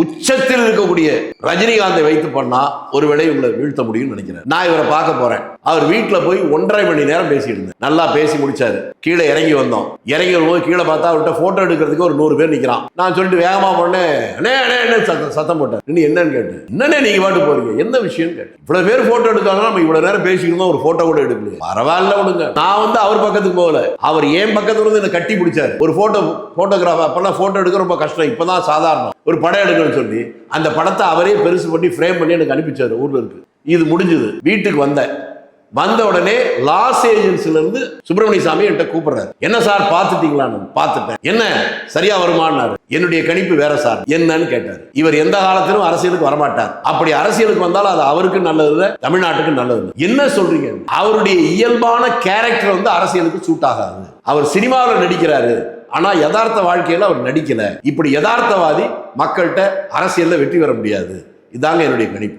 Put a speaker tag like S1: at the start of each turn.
S1: உச்சத்தில் இருக்கக்கூடிய ரஜினிகாந்தை வைத்து பண்ணா ஒருவேளை இவங்களை வீழ்த்த முடியும்னு நினைக்கிறேன். நான் இவரை பார்க்க போறேன். அவர் வீட்டுல போய் 1.5 மணி நேரம் பேசிட்டு இருந்தேன். நல்லா பேசி முடிச்சாரு. கீழே இறங்கி வந்தோம். இறங்கி வரும்போது கீழே பார்த்தா அவர்கிட்ட போட்டோ எடுக்கிறதுக்கு ஒரு 100 பேர் நிக்கிறான். நான் சொல்லிட்டு வேகமா போனேன், சத்தம் போட்டேன். என்னன்னு கேட்டு, என்னன்னே நீங்க பாட்டு போறீங்க, என்ன விஷயம் கேட்டு, இவ்வளவு பேர் போட்டோ எடுக்காங்க, நம்ம இவ்வளவு நேரம் பேசிக்கணும், ஒரு போட்டோ கூட எடுக்கல. பரவாயில்ல விடுங்க. நான் அவர் பக்கத்துக்கு போகல, அவர் என் பக்கத்துல இருந்து என்ன கட்டி பிடிச்சாரு. ஒரு போட்டோகிராஃபர், அப்பெல்லாம் போட்டோ எடுக்க ரொம்ப கஷ்டம், இப்பதான் சாதாரணம். ஒரு படம் எடுக்கணும்னு சொல்லி அந்த படத்தை அவரே பெருசு பண்ணி ஃப்ரேம் பண்ணி எனக்கு அனுப்பிச்சாரு. ஊர்ல இருக்கு. இது முடிஞ்சது. வீட்டுக்கு வந்த உடனே லாஸ் ஏஜென்சில இருந்து சுப்பிரமணிய சாமி என்கிட்ட கூப்பிடுறாரு. என்ன சார் பாத்துட்டீங்களா? பார்த்துட்டேன். என்ன சரியா வருமானாரு? என்னுடைய கணிப்பு வேற சார். என்னன்னு கேட்டார். இவர் எந்த காலத்திலும் அரசியலுக்கு வரமாட்டார். அப்படி அரசியலுக்கு வந்தாலும் அது அவருக்கு நல்லது, தமிழ்நாட்டுக்கு நல்லது. என்ன சொல்றீங்க? அவருடைய இயல்பான கேரக்டர் அரசியலுக்கு சூட் ஆகாது. அவர் சினிமாவில் நடிக்கிறாரு, ஆனா யதார்த்த வாழ்க்கையில அவர் நடிக்கல. இப்படி யதார்த்தவாதி மக்கள்கிட்ட அரசியல்ல வெற்றி பெற முடியாது. இதாங்க என்னுடைய கணிப்பு.